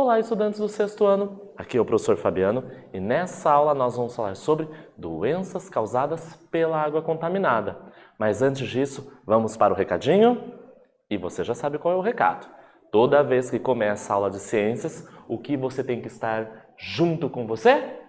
Olá, estudantes do sexto ano. Aqui é o professor Fabiano e nessa aula nós vamos falar sobre doenças causadas pela água contaminada. Mas antes disso, vamos para o recadinho? E você já sabe qual é o recado. Toda vez que começa a aula de ciências, o que você tem que estar junto com você?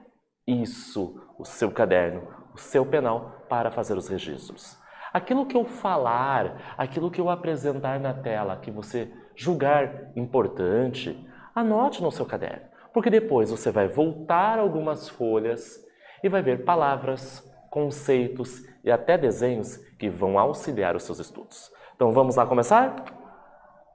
Isso, o seu caderno, o seu penal para fazer os registros. Aquilo que eu falar, aquilo que eu apresentar na tela, que você julgar importante, anote no seu caderno, porque depois você vai voltar algumas folhas e vai ver palavras, conceitos e até desenhos que vão auxiliar os seus estudos. Então vamos lá começar?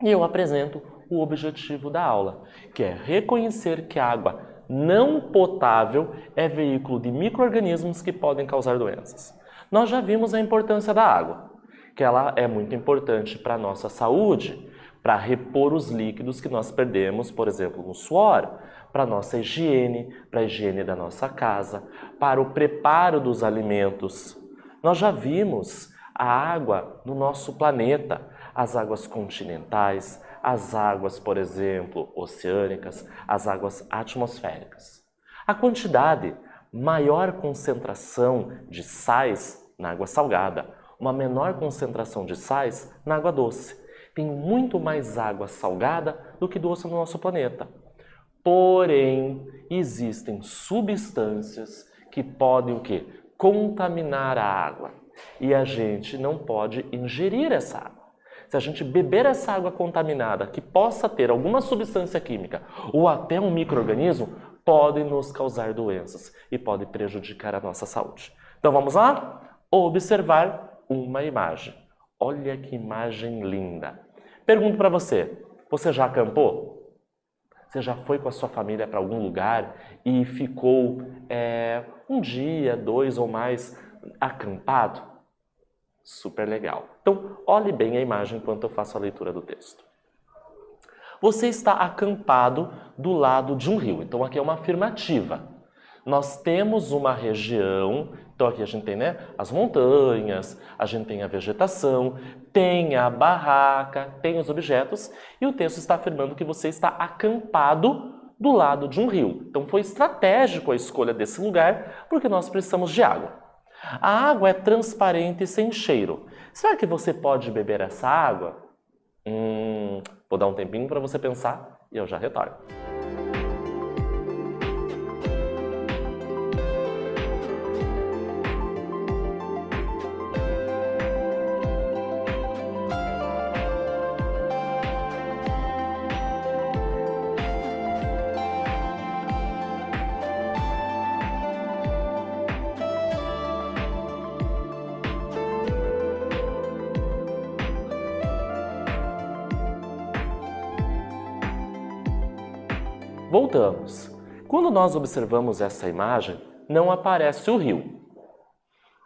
E eu apresento o objetivo da aula, que é reconhecer que a água não potável é veículo de micro-organismos que podem causar doenças. Nós já vimos a importância da água, que ela é muito importante para a nossa saúde, para repor os líquidos que nós perdemos, por exemplo, no suor, para a nossa higiene, para a higiene da nossa casa, para o preparo dos alimentos. Nós já vimos a água no nosso planeta, as águas continentais, as águas, por exemplo, oceânicas, as águas atmosféricas. A quantidade, maior concentração de sais na água salgada, uma menor concentração de sais na água doce. Tem muito mais água salgada do que doce no nosso planeta. Porém, existem substâncias que podem o quê? Contaminar a água. E a gente não pode ingerir essa água. Se a gente beber essa água contaminada, que possa ter alguma substância química ou até um micro-organismo, pode nos causar doenças e pode prejudicar a nossa saúde. Então vamos lá? Observar uma imagem. Olha que imagem linda. Pergunto para você, você já acampou? Você já foi com a sua família para algum lugar e ficou um dia, 2 ou mais acampado? Super legal. Então, olhe bem a imagem enquanto eu faço a leitura do texto. Você está acampado do lado de um rio. Então, aqui é uma afirmativa. Nós temos uma região, então aqui a gente tem as montanhas, a gente tem a vegetação, tem a barraca, tem os objetos, e o texto está afirmando que você está acampado do lado de um rio. Então foi estratégico a escolha desse lugar, porque nós precisamos de água. A água é transparente e sem cheiro. Será que você pode beber essa água? Vou dar um tempinho para você pensar e eu já retorno. Voltamos. Quando nós observamos essa imagem, não aparece o rio.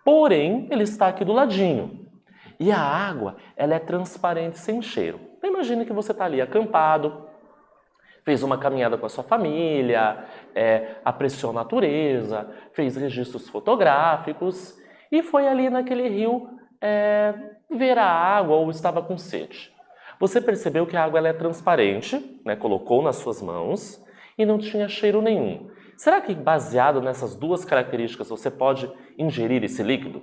Porém, ele está aqui do ladinho. E a água, ela é transparente sem cheiro. Então, imagine que você está ali acampado, fez uma caminhada com a sua família, apreciou a natureza, fez registros fotográficos e foi ali naquele rio ver a água ou estava com sede. Você percebeu que a água ela é transparente, colocou nas suas mãos e não tinha cheiro nenhum. Será que, baseado nessas duas características, você pode ingerir esse líquido?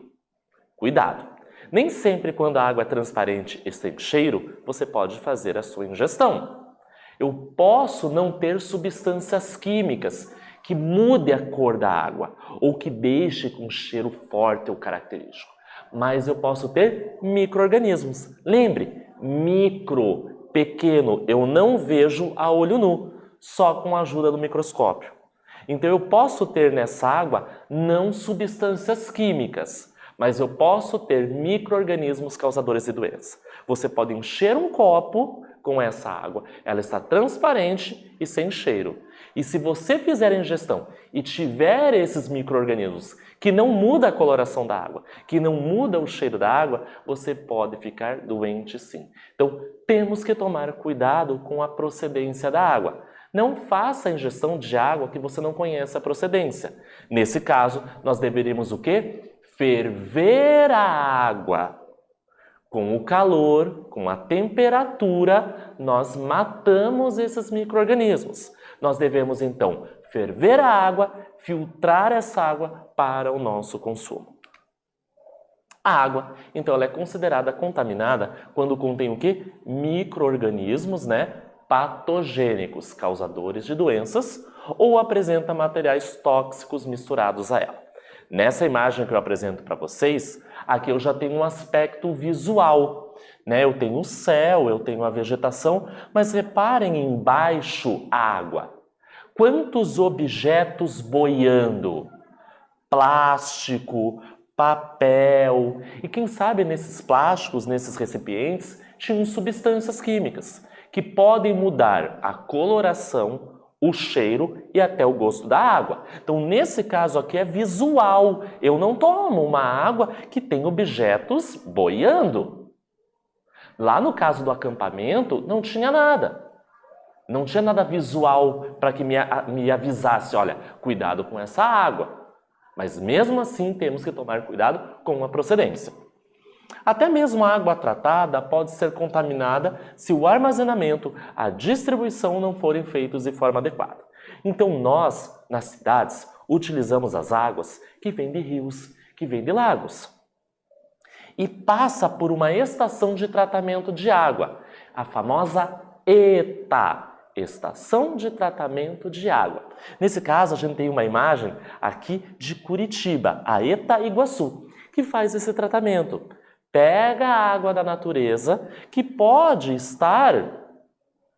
Cuidado! Nem sempre quando a água é transparente e sem cheiro, você pode fazer a sua ingestão. Eu posso não ter substâncias químicas que mudem a cor da água ou que deixem com cheiro forte ou característico. Mas eu posso ter micro-organismos. Lembre, micro, pequeno, eu não vejo a olho nu, só com a ajuda do microscópio. Então eu posso ter nessa água não substâncias químicas, mas eu posso ter micro-organismos causadores de doença. Você pode encher um copo com essa água, ela está transparente e sem cheiro. E se você fizer a ingestão e tiver esses micro-organismos que não muda a coloração da água, que não muda o cheiro da água, você pode ficar doente sim. Então temos que tomar cuidado com a procedência da água. Não faça a ingestão de água que você não conhece a procedência. Nesse caso, nós deveríamos o quê? Ferver a água. Com o calor, com a temperatura, nós matamos esses micro-organismos. Nós devemos, então, ferver a água, filtrar essa água para o nosso consumo. A água, então, ela é considerada contaminada quando contém o quê? Micro-organismos, patogênicos, causadores de doenças, ou apresenta materiais tóxicos misturados a ela. Nessa imagem que eu apresento para vocês, aqui eu já tenho um aspecto visual, Eu tenho o céu, eu tenho a vegetação, mas reparem embaixo a água. Quantos objetos boiando? Plástico, papel, e quem sabe nesses plásticos, nesses recipientes, tinham substâncias químicas que podem mudar a coloração, o cheiro e até o gosto da água. Então, nesse caso aqui é visual. Eu não tomo uma água que tem objetos boiando. Lá no caso do acampamento, não tinha nada. Não tinha nada visual para que me avisasse, olha, cuidado com essa água. Mas mesmo assim temos que tomar cuidado com a procedência. Até mesmo a água tratada pode ser contaminada se o armazenamento, a distribuição não forem feitos de forma adequada. Então nós, nas cidades, utilizamos as águas que vêm de rios, que vêm de lagos. E passa por uma estação de tratamento de água, a famosa ETA, Estação de Tratamento de Água. Nesse caso, a gente tem uma imagem aqui de Curitiba, a ETA Iguaçu, que faz esse tratamento. Pega a água da natureza, que pode estar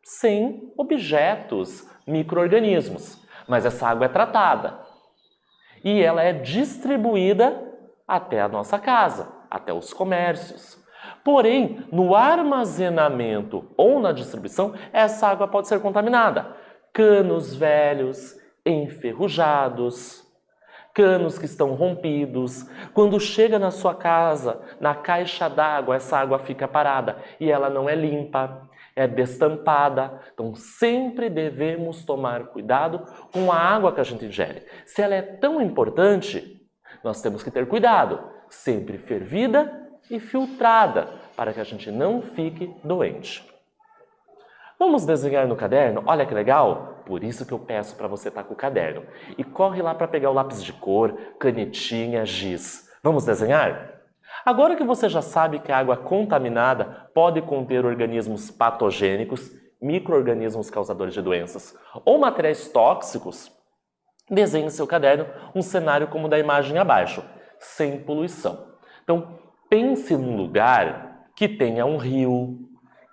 sem objetos, micro-organismos, mas essa água é tratada e ela é distribuída até a nossa casa, até os comércios. Porém, no armazenamento ou na distribuição, essa água pode ser contaminada. Canos velhos, enferrujados, canos que estão rompidos. Quando chega na sua casa, na caixa d'água, essa água fica parada e ela não é limpa, é destampada. Então, sempre devemos tomar cuidado com a água que a gente ingere. Se ela é tão importante, nós temos que ter cuidado. Sempre fervida e filtrada, para que a gente não fique doente. Vamos desenhar no caderno? Olha que legal! Por isso que eu peço para você estar com o caderno. E corre lá para pegar o lápis de cor, canetinha, giz. Vamos desenhar? Agora que você já sabe que a água contaminada pode conter organismos patogênicos, micro-organismos causadores de doenças, ou materiais tóxicos, desenhe em seu caderno um cenário como o da imagem abaixo, sem poluição. Então, pense num lugar que tenha um rio,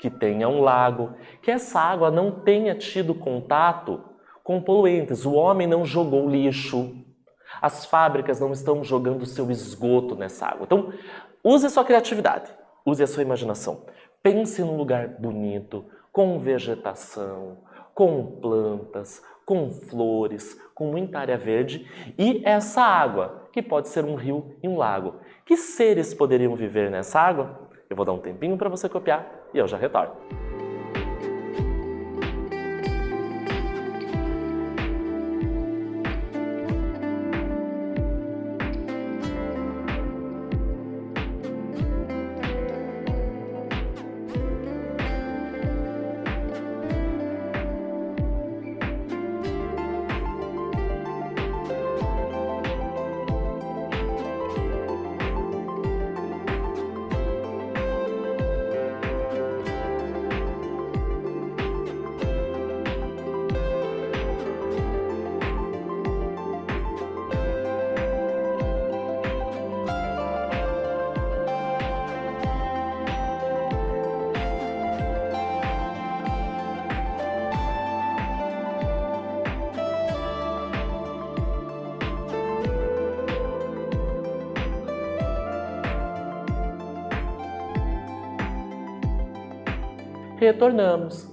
que tenha um lago, que essa água não tenha tido contato com poluentes. O homem não jogou lixo, as fábricas não estão jogando seu esgoto nessa água. Então, use a sua criatividade, use a sua imaginação. Pense num lugar bonito, com vegetação, com plantas, com flores, com muita área verde e essa água, que pode ser um rio e um lago. Que seres poderiam viver nessa água? Eu vou dar um tempinho para você copiar e eu já retorno. Retornamos.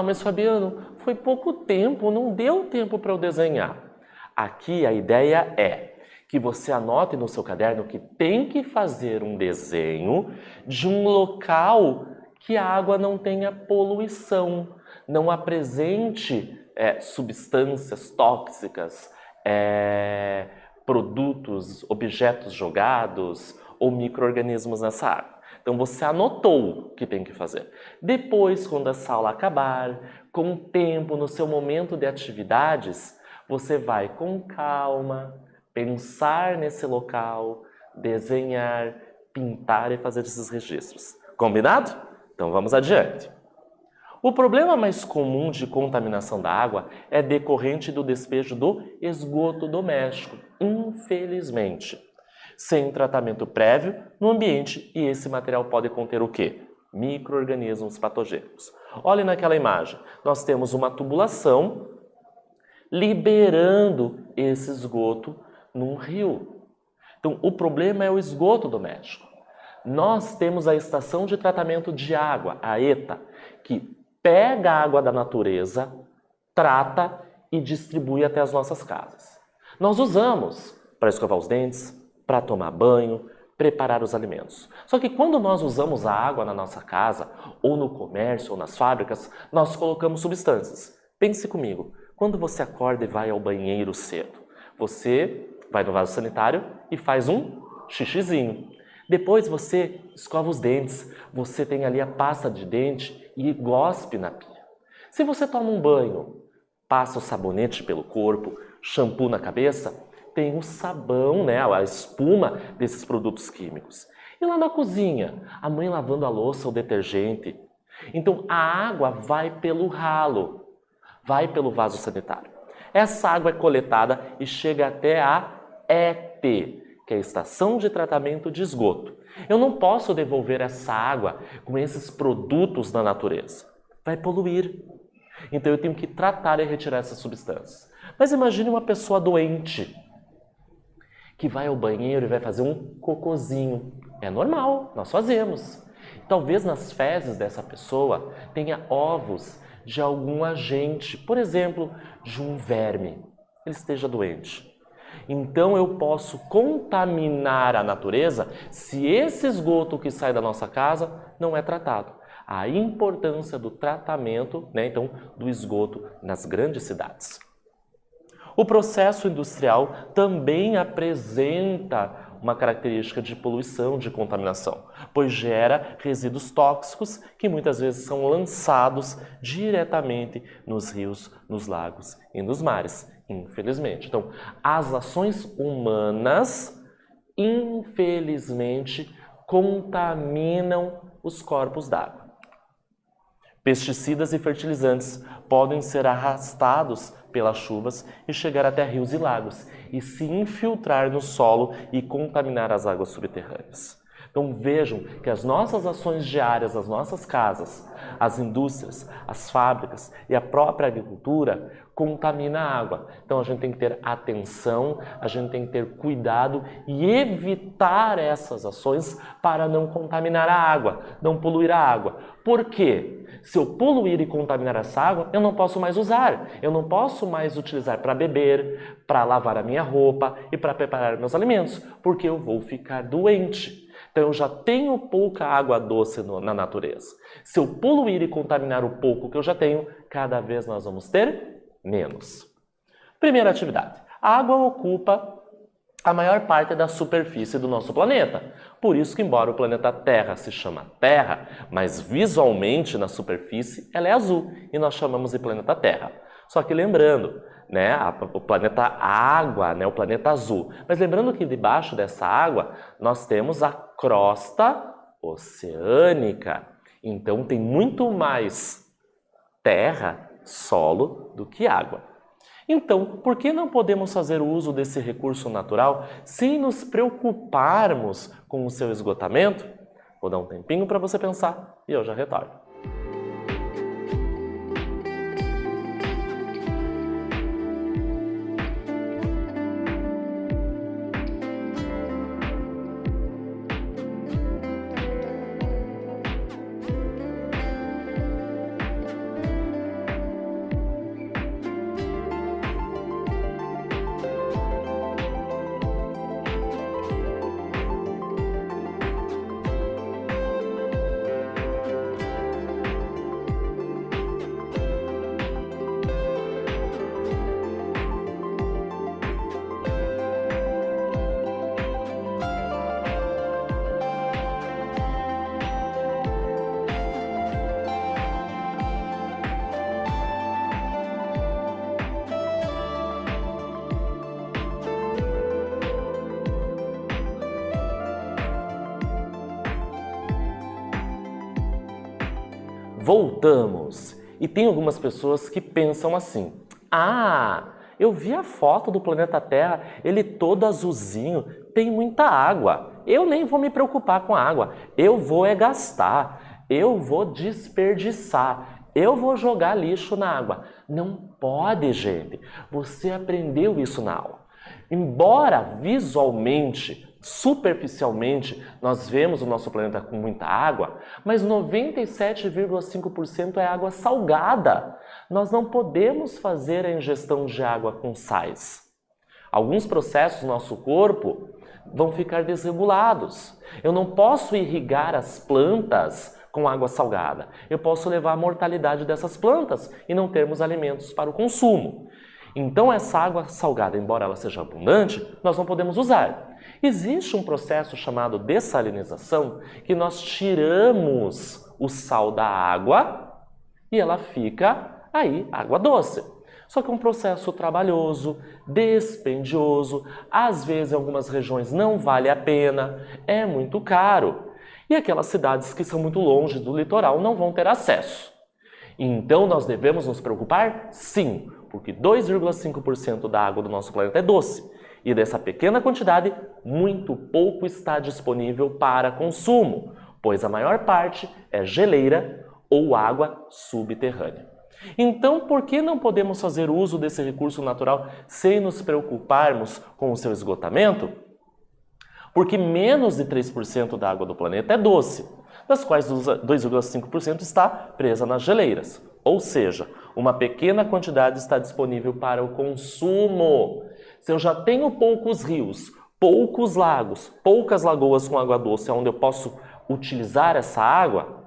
Mas Fabiano, foi pouco tempo, não deu tempo para eu desenhar. Aqui a ideia é que você anote no seu caderno que tem que fazer um desenho de um local que a água não tenha poluição, não apresente substâncias tóxicas, produtos, objetos jogados ou micro-organismos nessa água. Então você anotou o que tem que fazer. Depois, quando essa aula acabar, com o tempo, no seu momento de atividades, você vai com calma pensar nesse local, desenhar, pintar e fazer esses registros. Combinado? Então vamos adiante. O problema mais comum de contaminação da água é decorrente do despejo do esgoto doméstico, infelizmente. Sem tratamento prévio no ambiente, e esse material pode conter o quê? Micro-organismos patogênicos. Olhe naquela imagem, nós temos uma tubulação liberando esse esgoto num rio. Então, o problema é o esgoto doméstico. Nós temos a estação de tratamento de água, a ETA, que pega a água da natureza, trata e distribui até as nossas casas. Nós usamos para escovar os dentes, para tomar banho, preparar os alimentos. Só que quando nós usamos a água na nossa casa, ou no comércio, ou nas fábricas, nós colocamos substâncias. Pense comigo, quando você acorda e vai ao banheiro cedo, você vai no vaso sanitário e faz um xixizinho. Depois você escova os dentes, você tem ali a pasta de dente e gospe na pia. Se você toma um banho, passa o sabonete pelo corpo, shampoo na cabeça, tem o sabão, né, a espuma desses produtos químicos. E lá na cozinha, a mãe lavando a louça, o detergente. Então a água vai pelo ralo, vai pelo vaso sanitário. Essa água é coletada e chega até a ET, que é a Estação de Tratamento de Esgoto. Eu não posso devolver essa água com esses produtos da natureza. Vai poluir. Então eu tenho que tratar e retirar essas substâncias. Mas imagine uma pessoa doente que vai ao banheiro e vai fazer um cocôzinho. É normal, nós fazemos. Talvez nas fezes dessa pessoa tenha ovos de algum agente, por exemplo, de um verme. Ele esteja doente. Então eu posso contaminar a natureza se esse esgoto que sai da nossa casa não é tratado. A importância do tratamento, né, então, do esgoto nas grandes cidades. O processo industrial também apresenta uma característica de poluição, de contaminação, pois gera resíduos tóxicos que muitas vezes são lançados diretamente nos rios, nos lagos e nos mares, infelizmente. Então, as ações humanas, infelizmente, contaminam os corpos d'água. Pesticidas e fertilizantes podem ser arrastados pelas chuvas e chegar até rios e lagos e se infiltrar no solo e contaminar as águas subterrâneas. Então vejam que as nossas ações diárias, as nossas casas, as indústrias, as fábricas e a própria agricultura contaminam a água. Então a gente tem que ter atenção, a gente tem que ter cuidado e evitar essas ações para não contaminar a água, não poluir a água. Por quê? Se eu poluir e contaminar essa água, eu não posso mais usar. Eu não posso mais utilizar para beber, para lavar a minha roupa e para preparar meus alimentos, porque eu vou ficar doente. Então eu já tenho pouca água doce na natureza. Se eu poluir e contaminar o pouco que eu já tenho, cada vez nós vamos ter menos. Primeira atividade. A água ocupa a maior parte da superfície do nosso planeta. Por isso que, embora o planeta Terra se chama Terra, mas visualmente na superfície ela é azul e nós chamamos de planeta Terra. Só que lembrando, né, o planeta Água, né, o planeta azul. Mas lembrando que debaixo dessa água nós temos a crosta oceânica. Então tem muito mais terra, solo, do que água. Então, por que não podemos fazer uso desse recurso natural sem nos preocuparmos com o seu esgotamento? Vou dar um tempinho para você pensar e eu já retorno. Voltamos. E tem algumas pessoas que pensam assim: ah, eu vi a foto do planeta Terra, ele todo azulzinho, tem muita água. Eu nem vou me preocupar com a água. Eu vou gastar, eu vou desperdiçar, eu vou jogar lixo na água. Não pode, gente. Você aprendeu isso na aula. Embora visualmente, superficialmente, nós vemos o nosso planeta com muita água, mas 97,5% é água salgada. Nós não podemos fazer a ingestão de água com sais. Alguns processos do nosso corpo vão ficar desregulados. Eu não posso irrigar as plantas com água salgada. Eu posso levar à mortalidade dessas plantas e não termos alimentos para o consumo. Então essa água salgada, embora ela seja abundante, nós não podemos usar. Existe um processo chamado dessalinização, que nós tiramos o sal da água e ela fica aí água doce. Só que é um processo trabalhoso, dispendioso, às vezes em algumas regiões não vale a pena, é muito caro. E aquelas cidades que são muito longe do litoral não vão ter acesso. Então nós devemos nos preocupar? Sim, porque 2,5% da água do nosso planeta é doce. E dessa pequena quantidade, muito pouco está disponível para consumo, pois a maior parte é geleira ou água subterrânea. Então, por que não podemos fazer uso desse recurso natural sem nos preocuparmos com o seu esgotamento? Porque menos de 3% da água do planeta é doce, das quais 2,5% está presa nas geleiras. Ou seja, uma pequena quantidade está disponível para o consumo. Se eu já tenho poucos rios, poucos lagos, poucas lagoas com água doce onde eu posso utilizar essa água,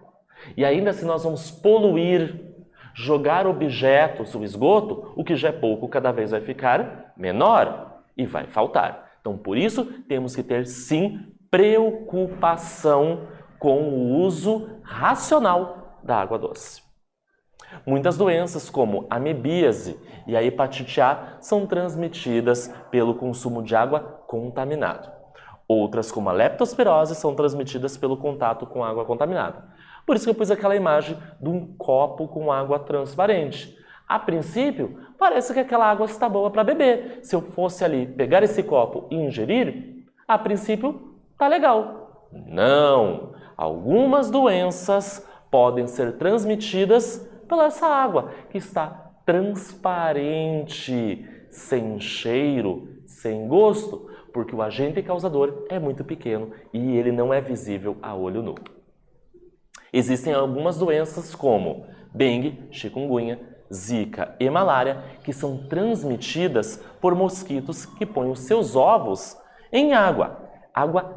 e ainda se nós vamos poluir, jogar objetos, o esgoto, o que já é pouco cada vez vai ficar menor e vai faltar. Então, por isso, temos que ter, sim, preocupação com o uso racional da água doce. Muitas doenças, como a amebíase e a hepatite A, são transmitidas pelo consumo de água contaminada. Outras, como a leptospirose, são transmitidas pelo contato com água contaminada. Por isso que eu pus aquela imagem de um copo com água transparente. A princípio, parece que aquela água está boa para beber. Se eu fosse ali pegar esse copo e ingerir, a princípio, tá legal. Não! Algumas doenças podem ser transmitidas pela essa água, que está transparente, sem cheiro, sem gosto, porque o agente causador é muito pequeno e ele não é visível a olho nu. Existem algumas doenças como dengue, chikungunya, zika e malária, que são transmitidas por mosquitos que põem os seus ovos em água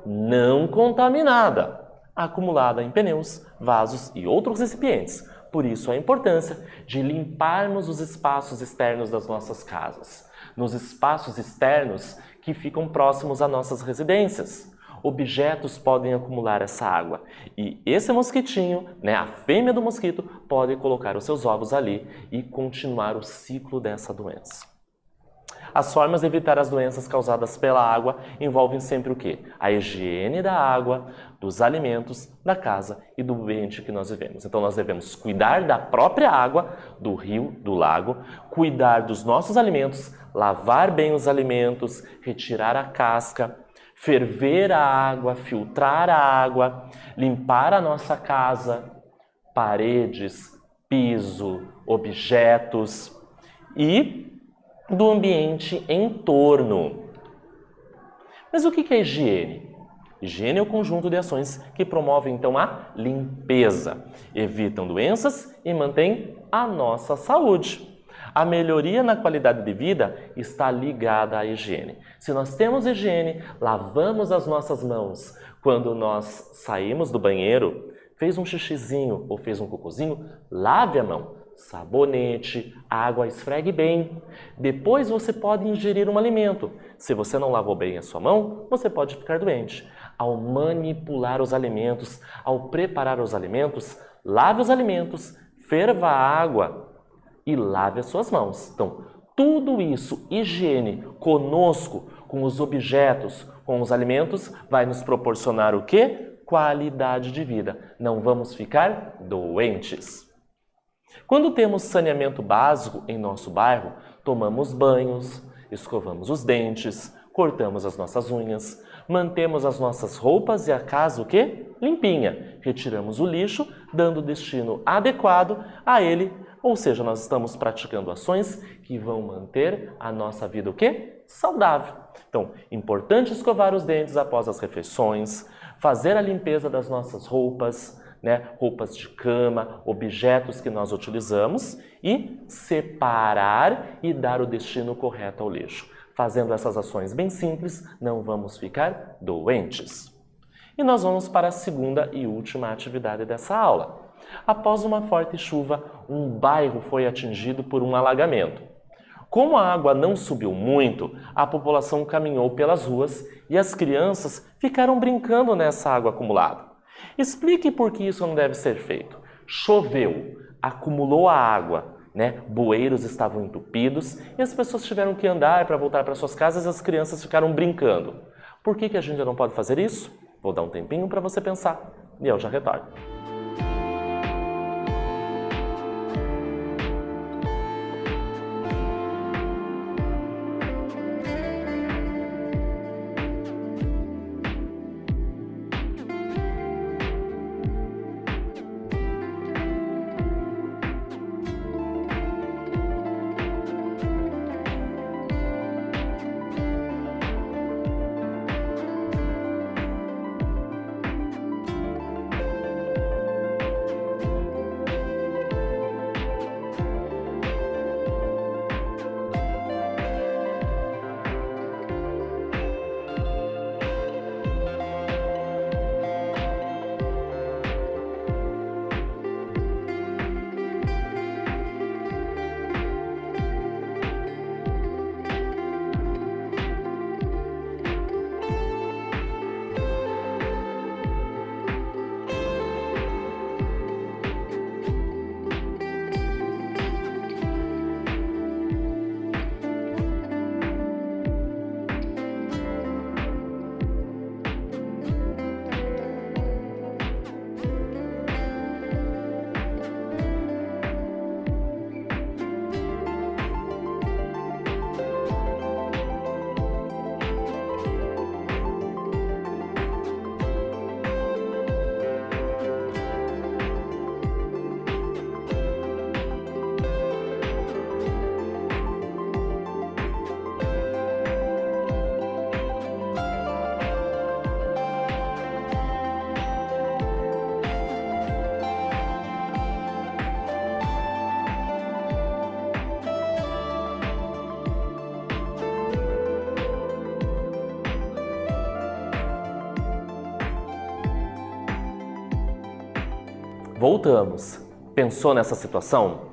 não contaminada, acumulada em pneus, vasos e outros recipientes. Por isso a importância de limparmos os espaços externos das nossas casas, nos espaços externos que ficam próximos às nossas residências. Objetos podem acumular essa água e esse mosquitinho, a fêmea do mosquito, pode colocar os seus ovos ali e continuar o ciclo dessa doença. As formas de evitar as doenças causadas pela água envolvem sempre o quê? A higiene da água, dos alimentos, da casa e do ambiente que nós vivemos. Então nós devemos cuidar da própria água, do rio, do lago, cuidar dos nossos alimentos, lavar bem os alimentos, retirar a casca, ferver a água, filtrar a água, limpar a nossa casa, paredes, piso, objetos e do ambiente em torno. Mas o que é higiene? Higiene é o conjunto de ações que promovem, então, a limpeza, evitam doenças e mantêm a nossa saúde. A melhoria na qualidade de vida está ligada à higiene. Se nós temos higiene, lavamos as nossas mãos quando nós saímos do banheiro, fez um xixizinho ou fez um cocôzinho, lave a mão. Sabonete, água, esfregue bem. Depois você pode ingerir um alimento. Se você não lavou bem a sua mão, você pode ficar doente. Ao manipular os alimentos, ao preparar os alimentos, lave os alimentos, ferva a água e lave as suas mãos. Então, tudo isso, higiene, conosco, com os objetos, com os alimentos, vai nos proporcionar o quê? Qualidade de vida. Não vamos ficar doentes. Quando temos saneamento básico em nosso bairro, tomamos banhos, escovamos os dentes, cortamos as nossas unhas, mantemos as nossas roupas e a casa o quê? Limpinha. Retiramos o lixo, dando destino adequado a ele, ou seja, nós estamos praticando ações que vão manter a nossa vida o quê? Saudável. Então, importante escovar os dentes após as refeições, fazer a limpeza das nossas roupas, roupas de cama, objetos que nós utilizamos e separar e dar o destino correto ao lixo. Fazendo essas ações bem simples, não vamos ficar doentes. E nós vamos para a segunda e última atividade dessa aula. Após uma forte chuva, um bairro foi atingido por um alagamento. Como a água não subiu muito, a população caminhou pelas ruas e as crianças ficaram brincando nessa água acumulada. Explique por que isso não deve ser feito. Choveu, acumulou a água, bueiros estavam entupidos e as pessoas tiveram que andar para voltar para suas casas e as crianças ficaram brincando. Por que a gente não pode fazer isso? Vou dar um tempinho para você pensar e eu já retorno. Voltamos. Pensou nessa situação?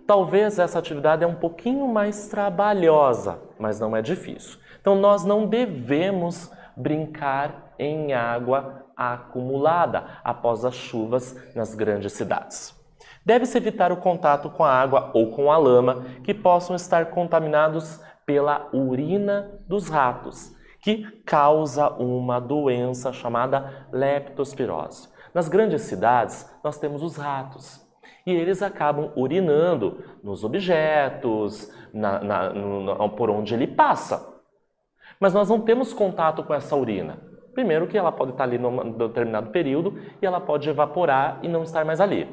Talvez essa atividade é um pouquinho mais trabalhosa, mas não é difícil. Então nós não devemos brincar em água acumulada após as chuvas nas grandes cidades. Deve-se evitar o contato com a água ou com a lama que possam estar contaminados pela urina dos ratos, que causa uma doença chamada leptospirose. Nas grandes cidades, nós temos os ratos e eles acabam urinando nos objetos, por onde ele passa. Mas nós não temos contato com essa urina. Primeiro que ela pode estar ali num determinado período e ela pode evaporar e não estar mais ali.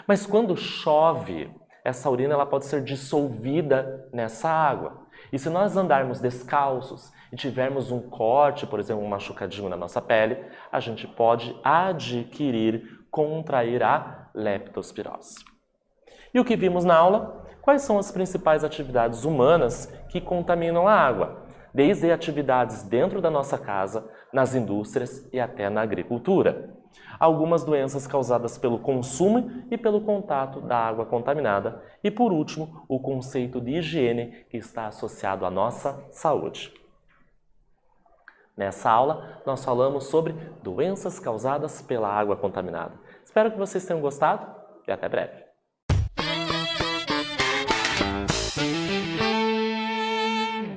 Mas quando chove, essa urina ela pode ser dissolvida nessa água. E se nós andarmos descalços e tivermos um corte, por exemplo, um machucadinho na nossa pele, a gente pode contrair a leptospirose. E o que vimos na aula? Quais são as principais atividades humanas que contaminam a água? Desde atividades dentro da nossa casa, nas indústrias e até na agricultura. Algumas doenças causadas pelo consumo e pelo contato da água contaminada. E por último, o conceito de higiene que está associado à nossa saúde. Nessa aula, nós falamos sobre doenças causadas pela água contaminada. Espero que vocês tenham gostado e até breve.